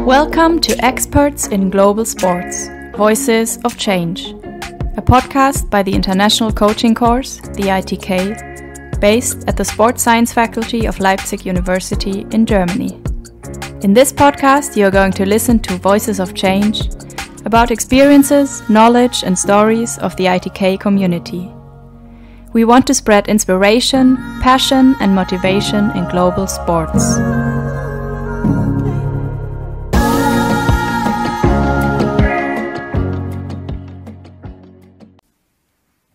Welcome to Experts in Global Sports, Voices of Change, a podcast by the International Coaching Course, the ITK, based at the Sports Science Faculty of Leipzig University in Germany. In this podcast, you are going to listen to Voices of Change about experiences, knowledge, and stories of the ITK community. We want to spread inspiration, passion, and motivation in global sports.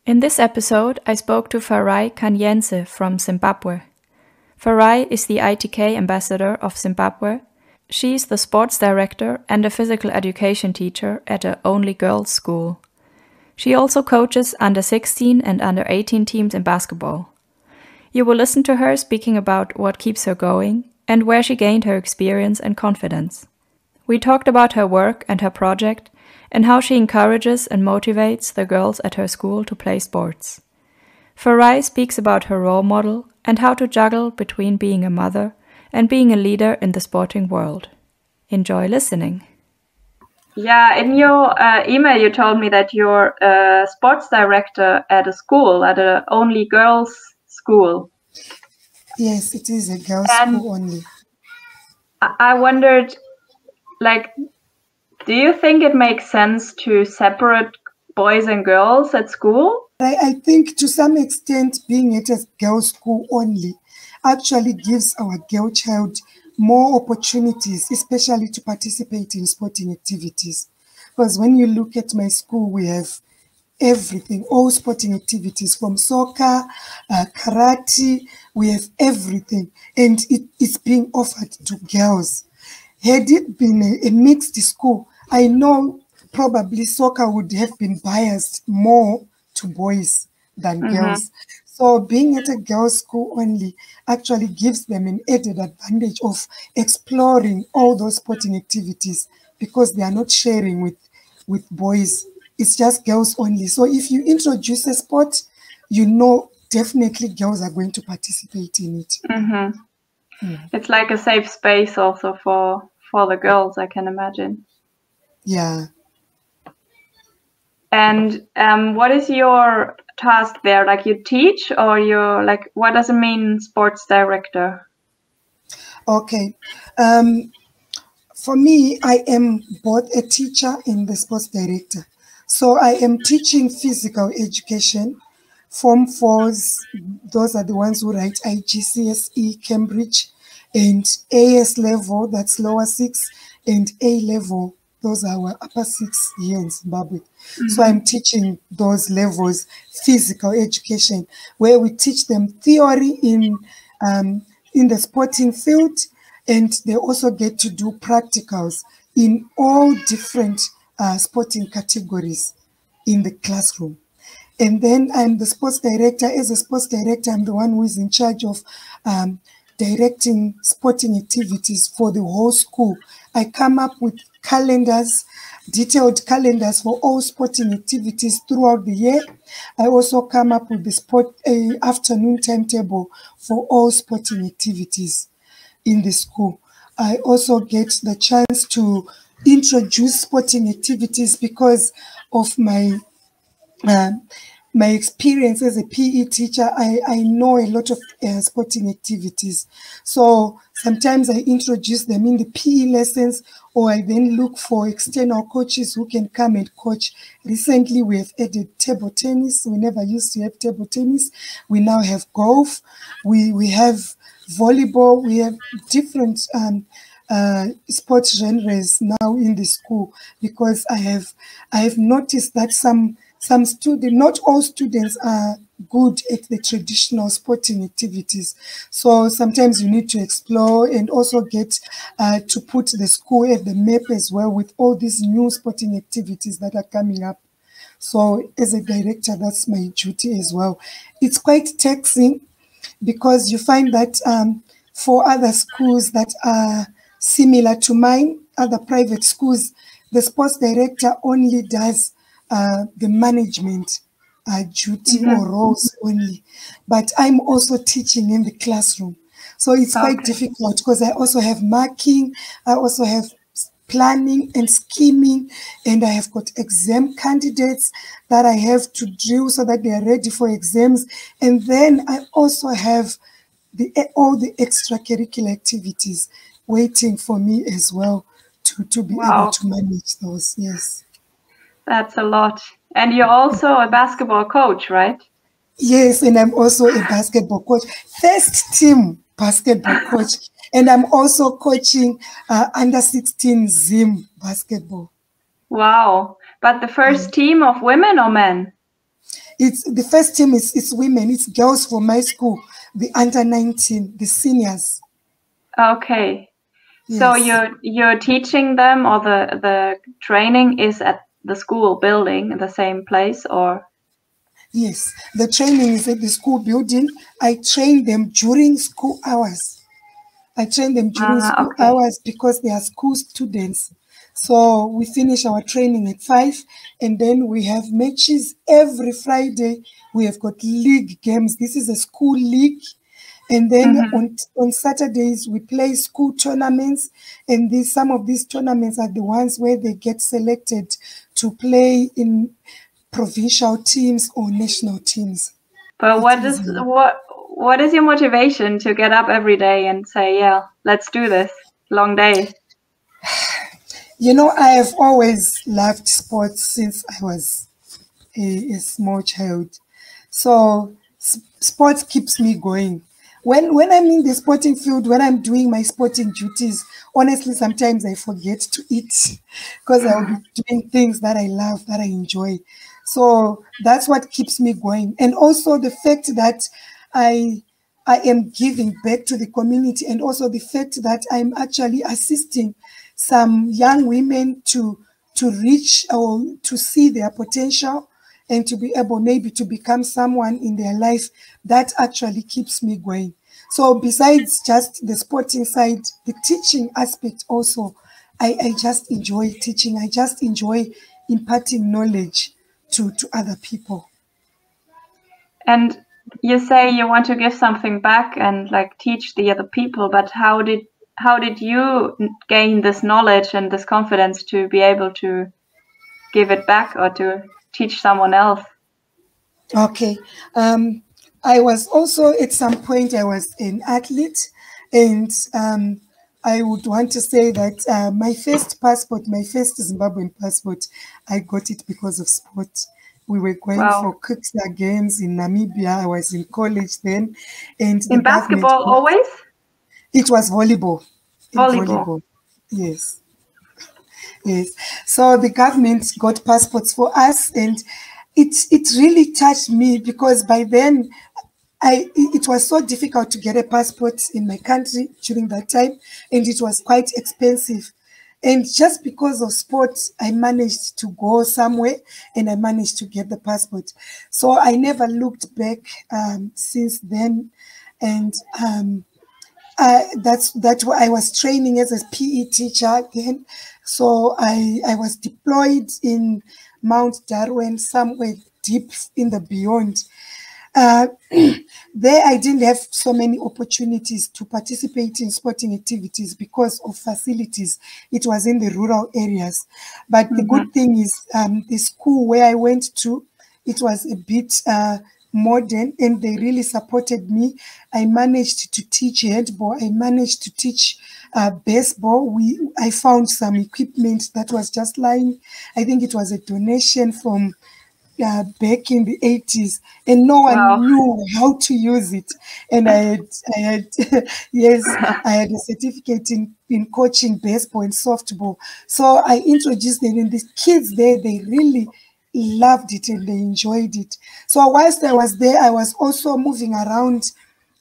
In this episode, I spoke to Farai Kanyense from Zimbabwe. Farai is the ITK ambassador of Zimbabwe. She is the sports director and a physical education teacher at a only girls school. She also coaches under 16 and under 18 teams in basketball. You will listen to her speaking about what keeps her going and where she gained her experience and confidence. We talked about her work and her project and how she encourages and motivates the girls at her school to play sports. Farai speaks about her role model and how to juggle between being a mother and being a leader in the sporting world. Enjoy listening. Yeah, in your email you told me that you're a sports director at a school, at a only girls school. Yes, it is a girls school only. I wondered, do you think it makes sense to separate boys and girls at school? I think to some extent being at a girls school only actually gives our girl child more opportunities, especially to participate in sporting activities. Because when you look at my school, we have everything, all sporting activities from soccer, karate, we have everything. And it's being offered to girls. Had it been a mixed school, I know probably soccer would have been biased more to boys than girls. So being at a girls' school only actually gives them an added advantage of exploring all those sporting activities because they are not sharing with boys. It's just girls only. So if you introduce a sport, you know definitely girls are going to participate in it. It's like a safe space also for the girls, I can imagine. Yeah. And what is your task there? Like you teach or you're what does it mean, sports director? Okay. For me, I am both a teacher and the sports director. So I am teaching physical education. Form 4s, those are the ones who write IGCSE, Cambridge, and AS level, that's lower 6, and A level, those are our upper 6 here in Zimbabwe. So I'm teaching those levels, physical education, where we teach them theory in the sporting field, and they also get to do practicals in all different sporting categories in the classroom. And then I'm the sports director. As a sports director, I'm the one who is in charge of directing sporting activities for the whole school. I come up with calendars, detailed calendars for all sporting activities throughout the year. I also come up with the sport afternoon timetable for all sporting activities in the school. I also get the chance to introduce sporting activities because of my experience as a PE teacher. I know a lot of sporting activities. So sometimes I introduce them in the PE lessons, or I then look for external coaches who can come and coach. Recently, we have added table tennis. We never used to have table tennis. We now have golf. We have volleyball. We have different sports genres now in the school because I have noticed that some students, not all students are good at the traditional sporting activities. So sometimes you need to explore and also get to put the school at the map as well with all these new sporting activities that are coming up. So as a director, that's my duty as well. It's quite taxing because you find that for other schools that are similar to mine, other private schools, the sports director only does the management duty or roles only. But I'm also teaching in the classroom. So it's quite difficult because I also have marking, I also have planning and scheming, and I have got exam candidates that I have to drill so that they are ready for exams. And then I also have all the extracurricular activities waiting for me as well to be able to manage those. Yes. That's a lot. And you're also a basketball coach, right? Yes, and I'm also a basketball coach, first team basketball coach, and I'm also coaching under 16 Zim basketball. Wow. But the first team of women or men? It's the first team is women. It's girls from my school, the under 19, the seniors. Okay. Yes. So you're teaching them, or the training is at the school building in the same place, or? Yes, the training is at the school building. I train them during school hours. Hours because they are school students. So we finish our training at 5, and then we have matches every Friday. We have got league games. This is a school league. And then on Saturdays, we play school tournaments. And some of these tournaments are the ones where they get selected to play in provincial teams or national teams. But what is your motivation to get up every day and say, yeah, let's do this long day? You know, I have always loved sports since I was a small child. So sports keeps me going. When I'm in the sporting field, when I'm doing my sporting duties, honestly, sometimes I forget to eat because I'll be doing things that I love, that I enjoy. So that's what keeps me going. And also the fact that I am giving back to the community, and also the fact that I'm actually assisting some young women to reach or to see their potential and to be able maybe to become someone in their life, that actually keeps me going. So besides just the sporting side, the teaching aspect also, I just enjoy teaching. I just enjoy imparting knowledge to other people. And you say you want to give something back and like teach the other people, but how did you gain this knowledge and this confidence to be able to give it back or to teach someone else? Okay. I was also, at some point, I was an athlete, and I would want to say that my first Zimbabwean passport, I got it because of sport. We were going for Kuksa games in Namibia. I was in college then. And in basketball always? It was volleyball. Volleyball. Yes. Yes. So the government got passports for us, and it really touched me because by then it was so difficult to get a passport in my country during that time, and it was quite expensive. And just because of sports, I managed to go somewhere and I managed to get the passport. So I never looked back since then. And that's why I was training as a PE teacher again. So I was deployed in Mount Darwin, somewhere deep in the beyond. There I didn't have so many opportunities to participate in sporting activities because of facilities. It was in the rural areas. But the good thing is the school where I went to, it was a bit modern, and they really supported me. I managed to teach handball. I managed to teach baseball. I found some equipment that was just lying. I think it was a donation from back in the 80s, and no one knew how to use it. And I had yes, I had a certificate in coaching baseball and softball. So I introduced them, and the kids there, they really loved it and they enjoyed it. So whilst I was there, I was also moving around.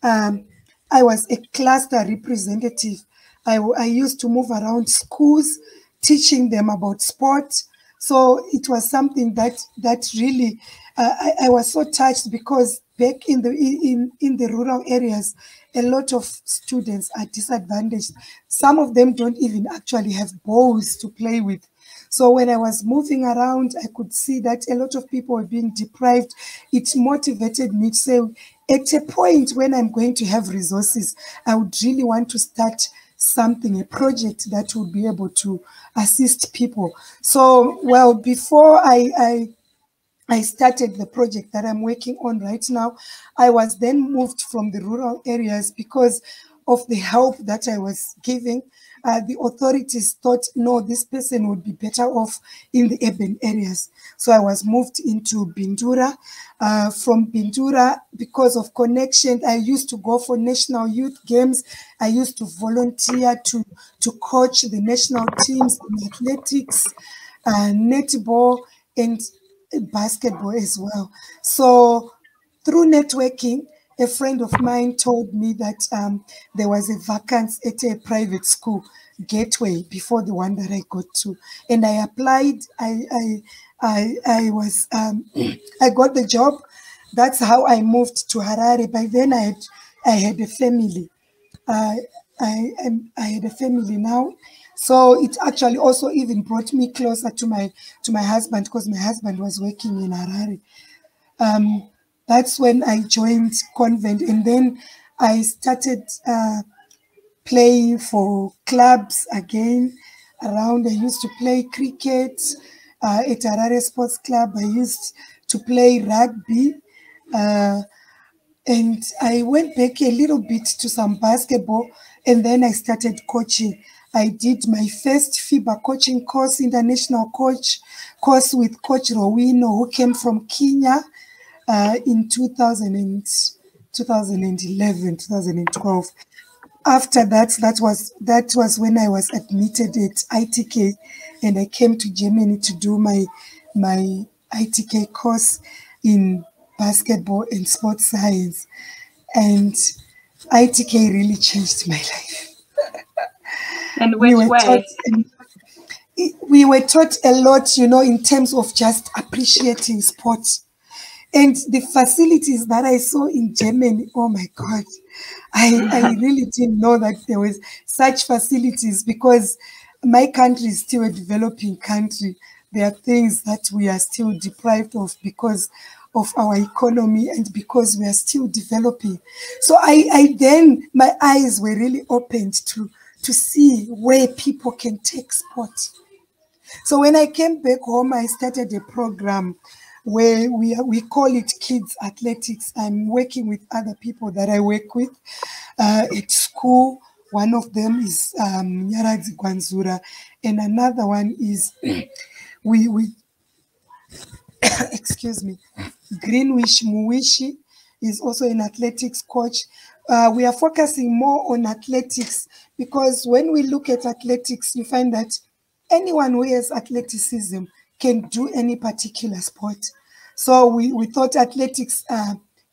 I was a cluster representative. I used to move around schools, teaching them about sport. So it was something that really I was so touched, because back in the rural areas, a lot of students are disadvantaged. Some of them don't even actually have balls to play with. So when I was moving around, I could see that a lot of people were being deprived. It motivated me to say, at a point when I'm going to have resources, I would really want to start something, a project that would be able to assist people. So, well, before I started the project that I'm working on right now, I was then moved from the rural areas because of the help that I was giving. The authorities thought, no, this person would be better off in the urban areas. So I was moved into Bindura. From Bindura, because of connection, I used to go for national youth games. I used to volunteer to coach the national teams in athletics, netball, and basketball as well. So through networking, a friend of mine told me that there was a vacancy at a private school, Gateway, before the one that I got to, and I applied. I was I got the job. That's how I moved to Harare. By then, I had a family. I had a family now, so it actually also even brought me closer to my husband, because my husband was working in Harare. That's when I joined convent, and then I started playing for clubs again around. I used to play cricket at Harare Sports Club. I used to play rugby. And I went back a little bit to some basketball, and then I started coaching. I did my first FIBA coaching course, international course with Coach Rowino, who came from Kenya in 2011, 2012. After that, that was when I was admitted at ITK, and I came to Germany to do my ITK course in basketball and sports science. And ITK really changed my life. In which way? We were taught a lot, in terms of just appreciating sports. And the facilities that I saw in Germany, oh my God, I really didn't know that there was such facilities, because my country is still a developing country. There are things that we are still deprived of because of our economy and because we are still developing. So I then, my eyes were really opened to see where people can take sport. So when I came back home, I started a program where we call it Kids Athletics. I'm working with other people that I work with at school. One of them is Nyaradzi Gwanzura, and another one is we excuse me, Greenwish Muwishi is also an athletics coach. We are focusing more on athletics, because when we look at athletics, you find that anyone who has athleticism can do any particular sport. So we thought athletics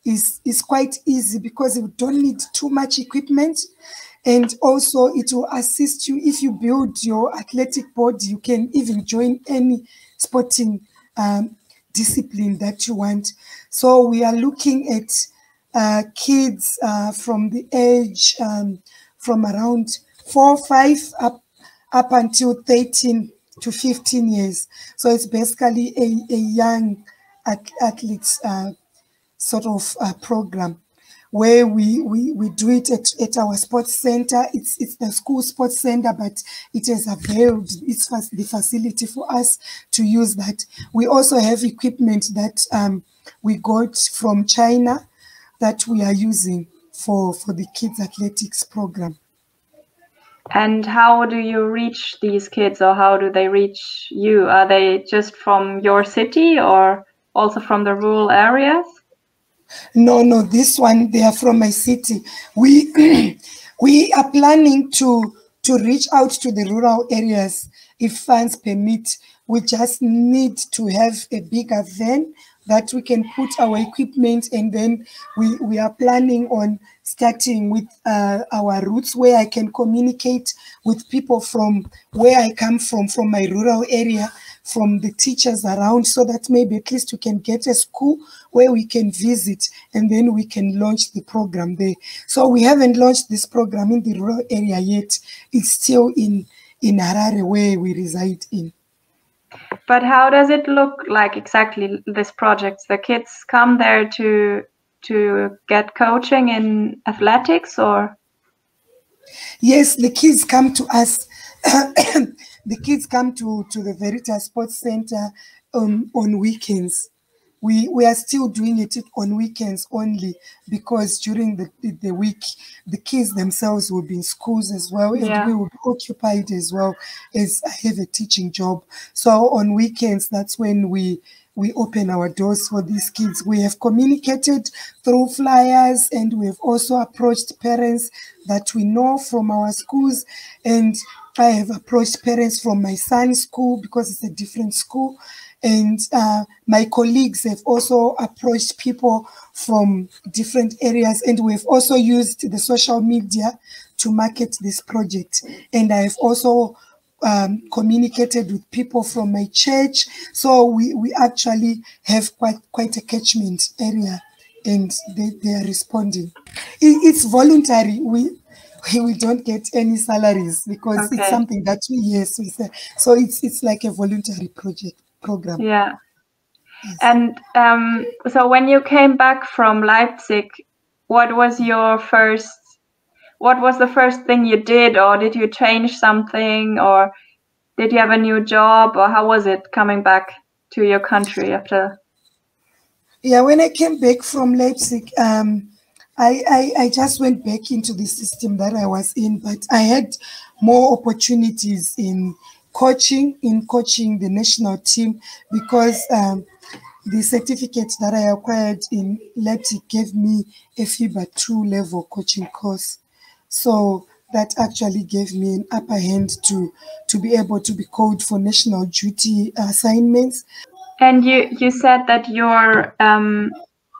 is quite easy, because you don't need too much equipment, and also it will assist you. If you build your athletic body, you can even join any sporting discipline that you want. So we are looking at kids from the age from around 4 or 5 up until 13 to 15 years. So it's basically a young athletes sort of program, where we do it at our sports center. It's the school sports center, but it has availed the facility for us to use that. We also have equipment that we got from China that we are using for the kids athletics program. And how do you reach these kids, or how do they reach you? Are they just from your city, or also from the rural areas? No, this one, they are from my city. We we are planning to reach out to the rural areas if funds permit. We just need to have a bigger van that we can put our equipment, and then we are planning on starting with our roots, where I can communicate with people from where I come from my rural area, from the teachers around, so that maybe at least we can get a school where we can visit, and then we can launch the program there. So we haven't launched this program in the rural area yet. It's still in Harare, where we reside in. But how does it look like exactly, this project? The kids come there to get coaching in athletics, or? Yes, the kids come to us. The kids come to the Veritas Sports Center on weekends. We are still doing it on weekends only, because during the week the kids themselves will be in schools as well, and Yeah. we will be occupied as well, as I have a teaching job. So on weekends, that's when we open our doors for these kids. We have communicated through flyers, and we have also approached parents that we know from our schools, and I have approached parents from my son's school because it's a different school. And my colleagues have also approached people from different areas, and we've also used the social media to market this project. And I've also communicated with people from my church. So we actually have quite a catchment area, and they are responding. It's voluntary. We don't get any salaries because it's Okay. something that we say. So it's like a voluntary program. Yeah. Yes. And so when you came back from Leipzig, what was the first thing you did, or did you change something, or did you have a new job, or how was it coming back to your country after? Yeah, when I came back from Leipzig, I just went back into the system that I was in, but I had more opportunities in coaching the national team, because the certificate that I acquired in Leipzig gave me a FIBA 2 level coaching course. So that actually gave me an upper hand to be able to be called for national duty assignments. And you said that you're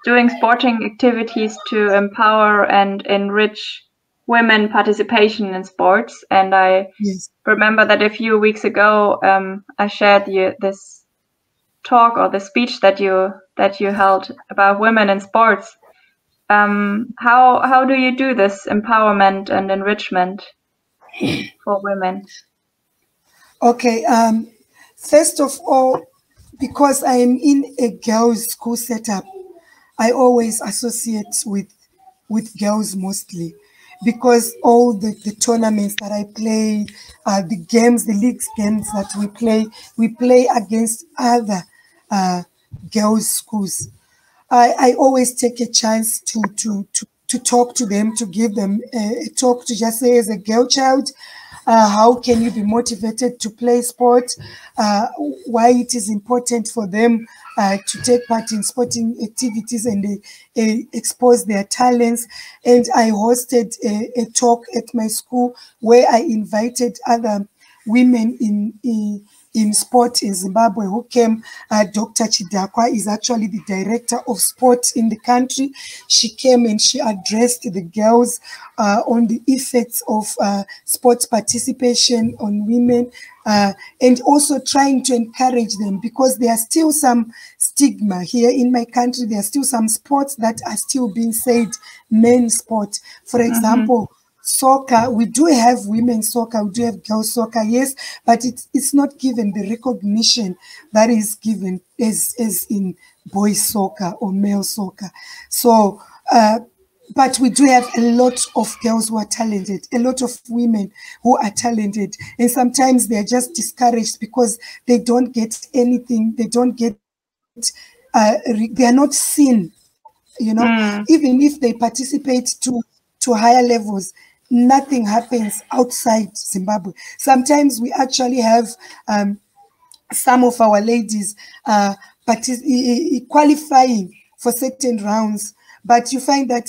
doing sporting activities to empower and enrich women participation in sports. And I remember that a few weeks ago, I shared this talk or the speech that you held about women in sports. How do you do this empowerment and enrichment for women? Okay. First of all, because I am in a girls' school setup, I always associate with girls mostly, because all the tournaments that I play, the games, the leagues games that we play against other girls' schools. I always take a chance to talk to them, to give them a talk, to just say, as a girl child, how can you be motivated to play sport, why it is important for them to take part in sporting activities and expose their talents. And I hosted a talk at my school where I invited other women in sport in Zimbabwe who came. Dr. Chidakwa is actually the director of sport in the country. She came and she addressed the girls on the effects of sports participation on women, and also trying to encourage them, because there are still some stigma here in my country. There are still some sports that are still being said men's sport. For example, soccer, we do have women's soccer, we do have girls' soccer, yes, but it's not given the recognition that is given as in boys' soccer or male soccer. So, but we do have a lot of girls who are talented, a lot of women who are talented, and sometimes they're just discouraged because they don't get anything, they don't get, they are not seen, you know. Even if they participate to higher levels, nothing happens outside Zimbabwe. Sometimes we actually have some of our ladies qualifying for certain rounds, but you find that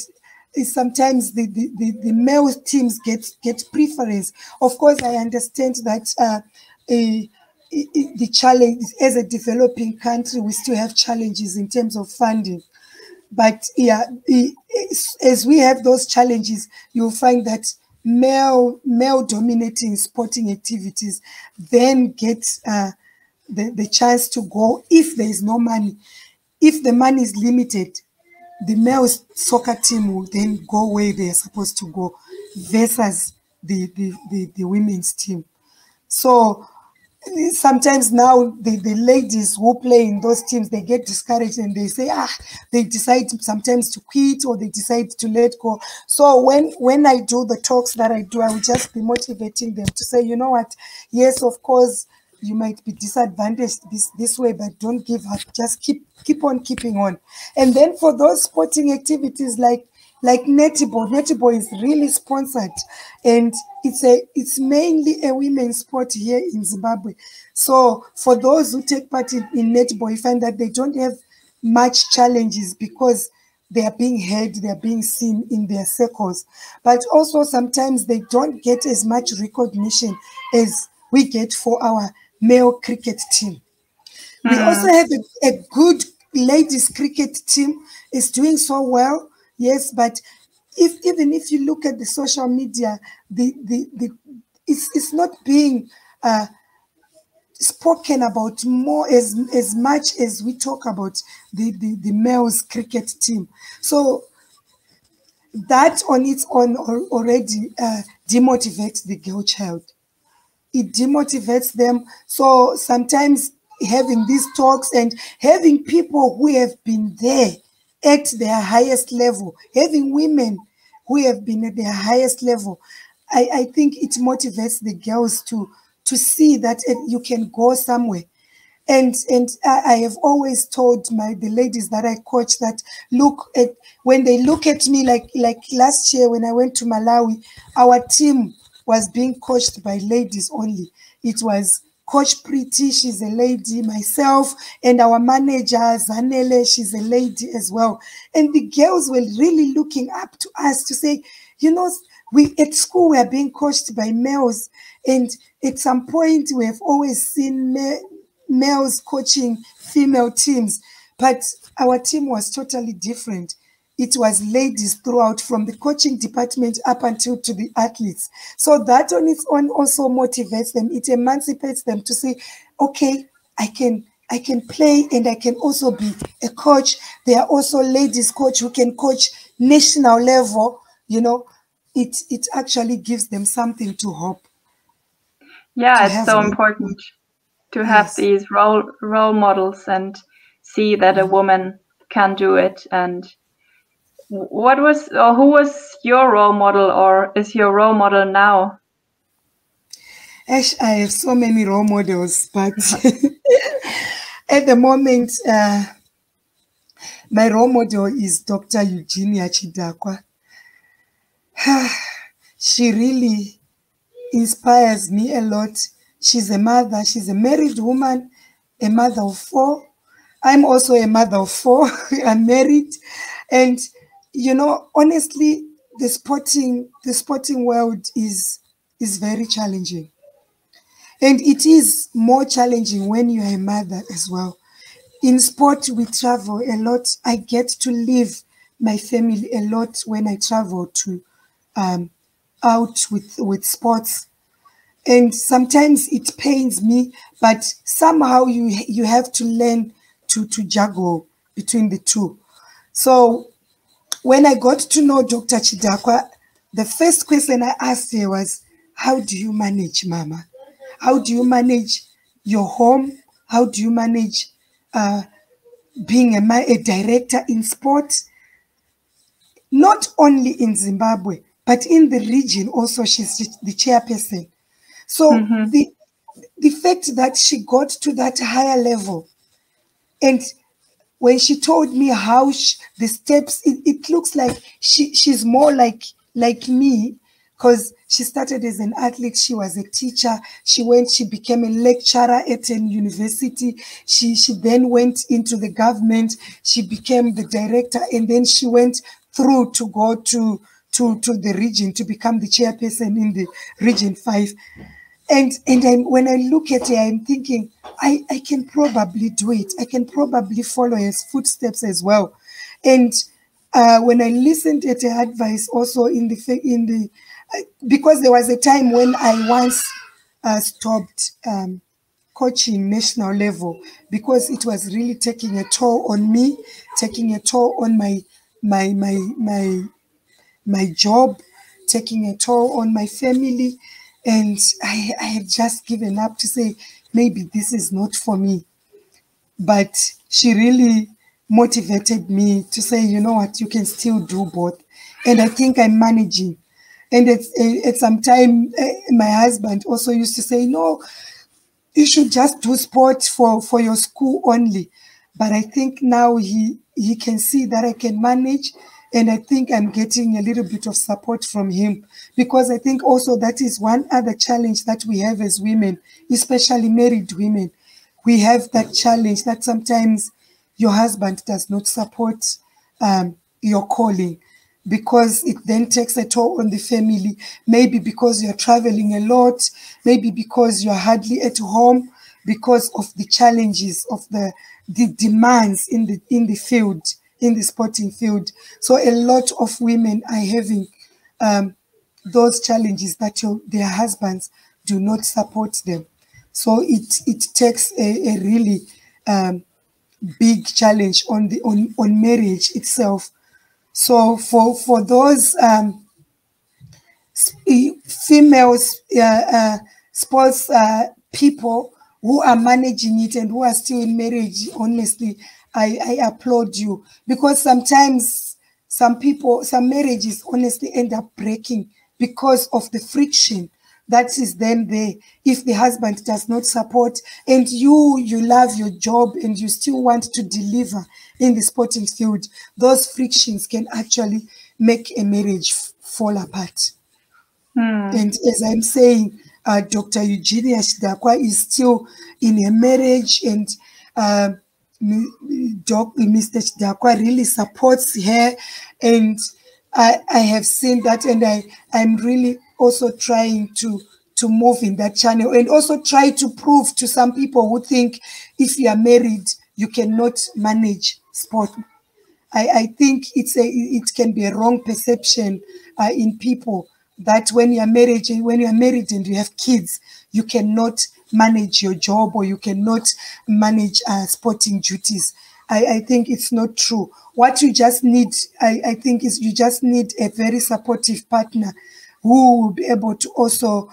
sometimes the male teams get preference. Of course, I understand that the challenge, as a developing country, we still have challenges in terms of funding. But yeah, as we have those challenges, you'll find that male dominating sporting activities then get the chance to go if there is no money. If the money is limited, the male soccer team will then go where they are supposed to go versus the women's team. So sometimes now the ladies who play in those teams, they get discouraged and they say, they decide sometimes to quit or they decide to let go. So when I do the talks that I do, I will just be motivating them to say, you know what, yes, of course, you might be disadvantaged this way, but don't give up. Just keep on keeping on. And then for those sporting activities like netball is really sponsored, and it's mainly a women's sport here in Zimbabwe. So for those who take part in netball, you find that they don't have much challenges because they are being heard, they are being seen in their circles. But also sometimes they don't get as much recognition as we get for our male cricket team. We also have a good ladies cricket team. Is doing so well, yes, but even if you look at the social media, it's not being spoken about more as much as we talk about the males cricket team. So that on its own already demotivates the girl child. It demotivates them. So sometimes having these talks and having people who have been there at their highest level, having women who have been at their highest level, I think it motivates the girls to see that you can go somewhere. And I have always told the ladies that I coach that when they look at me, like last year when I went to Malawi, our team was being coached by ladies only. It was Coach Pretty, she's a lady, myself, and our manager, Zanele, she's a lady as well. And the girls were really looking up to us to say, we at school we are being coached by males, and at some point we have always seen males coaching female teams, but our team was totally different. It was ladies throughout, from the coaching department up until to the athletes. So that on its own also motivates them. It emancipates them to say, okay, I can play and I can also be a coach. There are also ladies coach who can coach national level. It actually gives them something to hope. Yeah, it's so important to have these role models and see that a woman can do it. And who was your role model, or is your role model now? Ash, I have so many role models, but at the moment, my role model is Dr. Eugenia Chidakwa. She really inspires me a lot. She's a mother. She's a married woman, a mother of 4. I'm also a mother of 4. I'm married. And, honestly, the sporting world is very challenging. And it is more challenging when you are a mother as well. In sport, we travel a lot. I get to leave my family a lot when I travel to out with sports. And sometimes it pains me, but somehow you have to learn to juggle between the two. So when I got to know Dr. Chidakwa, the first question I asked her was, how do you manage, Mama? How do you manage your home? How do you manage being a director in sport? Not only in Zimbabwe, but in the region also, she's the chairperson. So the fact that she got to that higher level, and when she told me how the steps, it looks like she's more like me, because she started as an athlete. She was a teacher. She became a lecturer at a university. She then went into the government. She became the director, and then she went through to go to the region to become the chairperson in the Region 5. And when I look at her, I'm thinking, I can probably do it. I can probably follow his footsteps as well. And when I listened at her advice, also because there was a time when I once stopped coaching national level because it was really taking a toll on me, taking a toll on my job, taking a toll on my family. And I had just given up to say, maybe this is not for me. But she really motivated me to say, you know what, you can still do both. And I think I'm managing. And at some time, my husband also used to say, no, you should just do sport for your school only. But I think now he can see that I can manage, and I think I'm getting a little bit of support from him, because I think also that is one other challenge that we have as women, especially married women. We have that challenge that sometimes your husband does not support your calling, because it then takes a toll on the family, maybe because you're traveling a lot, maybe because you're hardly at home, because of the challenges of the demands in the field, in the sporting field. So a lot of women are having those challenges that their husbands do not support them. So it takes a really big challenge on marriage itself. So for those females, sports people who are managing it and who are still in marriage, honestly, I applaud you, because sometimes some marriages honestly end up breaking because of the friction that is then there. If the husband does not support, and you love your job and you still want to deliver in the sporting field, those frictions can actually make a marriage fall apart. And as I'm saying, Dr. Eugenia Shidakwa is still in a marriage, and Mr. Shidakwa really supports her. And I have seen that, and I'm really also trying to move in that channel, and also try to prove to some people who think if you are married, you cannot manage sport. I think it can be a wrong perception in people that when you are married and you have kids, you cannot manage your job, or you cannot manage sporting duties. I think it's not true. What you just need, I think, is you just need a very supportive partner who will be able to also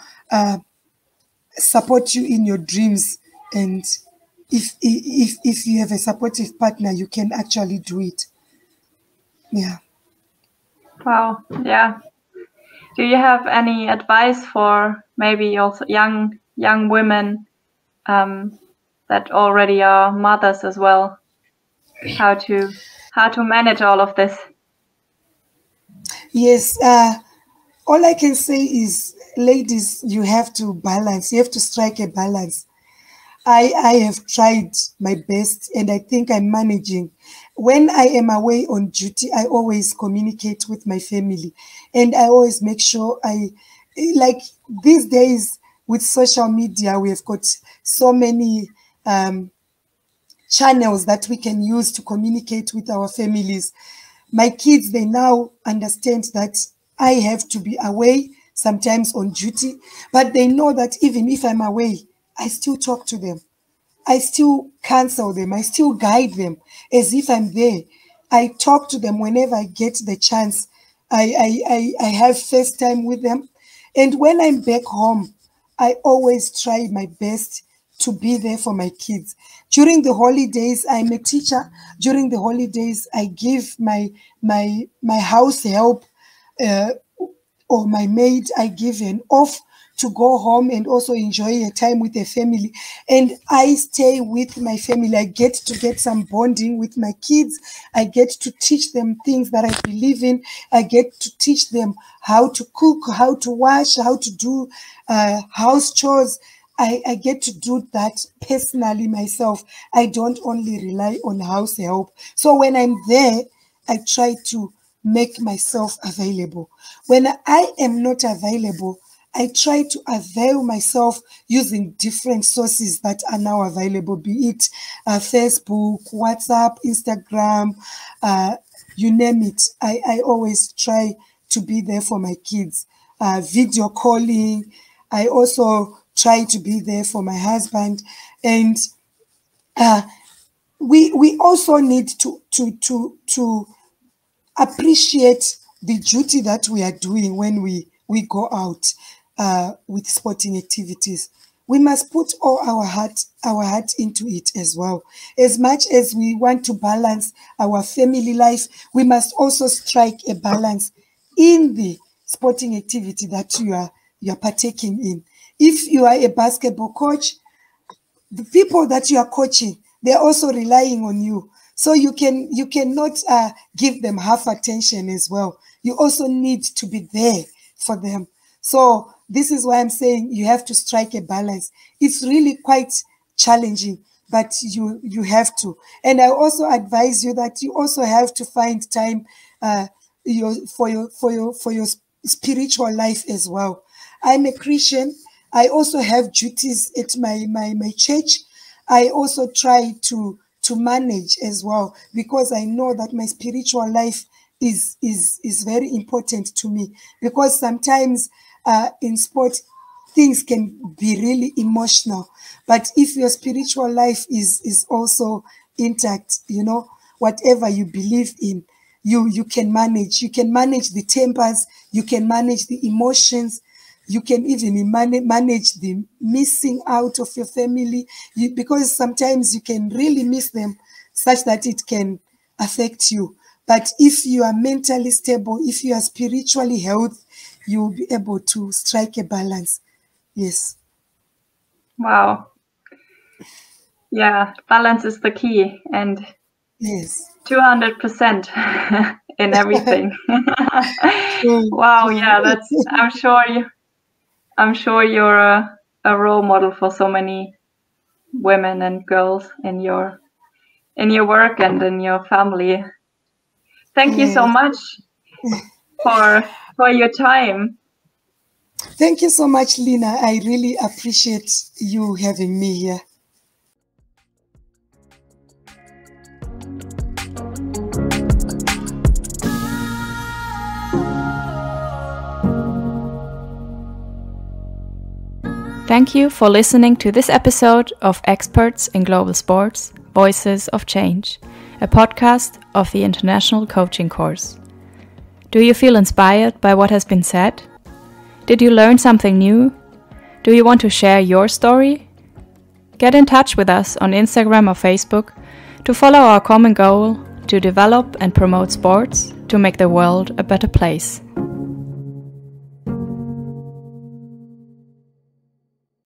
support you in your dreams. And if you have a supportive partner, you can actually do it. Yeah. Wow. Yeah. Do you have any advice for maybe also young women that already are mothers as well? How to manage all of this? Yes. All I can say is, ladies, you have to balance. You have to strike a balance. I have tried my best, and I think I'm managing. When I am away on duty, I always communicate with my family, and I always make sure like these days with social media, we have got so many channels that we can use to communicate with our families. My kids, they now understand that I have to be away sometimes on duty, but they know that even if I'm away, I still talk to them. I still counsel them. I still guide them as if I'm there. I talk to them whenever I get the chance. I have first time with them. And when I'm back home, I always try my best to be there for my kids. During the holidays, I'm a teacher. During the holidays, I give my house help or my maid, I give an off to go home and also enjoy a time with the family. And I stay with my family. I get to get some bonding with my kids. I get to teach them things that I believe in. I get to teach them how to cook, how to wash, how to do house chores. I get to do that personally myself. I don't only rely on house help. So when I'm there, I try to make myself available. When I am not available, I try to avail myself using different sources that are now available, be it Facebook, WhatsApp, Instagram, you name it. I always try to be there for my kids. Video calling. I also try to be there for my husband. And we also need to appreciate the duty that we are doing when we go out. with sporting activities. We must put all our heart into it as well. As much as we want to balance our family life, we must also strike a balance in the sporting activity that you are partaking in. If you are a basketball coach, the people that you are coaching, they're also relying on you. So you cannot give them half attention as well. You also need to be there for them. So this is why I'm saying you have to strike a balance. It's really quite challenging, but you have to. And I also advise you that you also have to find time for your spiritual life as well. I'm a Christian. I also have duties at my church. I also try to manage as well, because I know that my spiritual life is very important to me, because sometimes in sport things can be really emotional, but if your spiritual life is also intact, whatever you believe in, you can manage the tempers, you can manage the emotions, you can even manage the missing out of your family, because sometimes you can really miss them such that it can affect you. But if you are mentally stable, if you are spiritually healthy, you will be able to strike a balance. Yes. Wow. Yeah, balance is the key, and yes, 200% in everything. Wow. Yeah, that's. I'm sure you're a role model for so many women and girls in your work and in your family. Thank you so much for your time. Thank you so much, Lina. I really appreciate you having me here. Thank you for listening to this episode of Experts in Global Sports, Voices of Change, a podcast of the International Coaching Course. Do you feel inspired by what has been said? Did you learn something new? Do you want to share your story? Get in touch with us on Instagram or Facebook to follow our common goal to develop and promote sports to make the world a better place.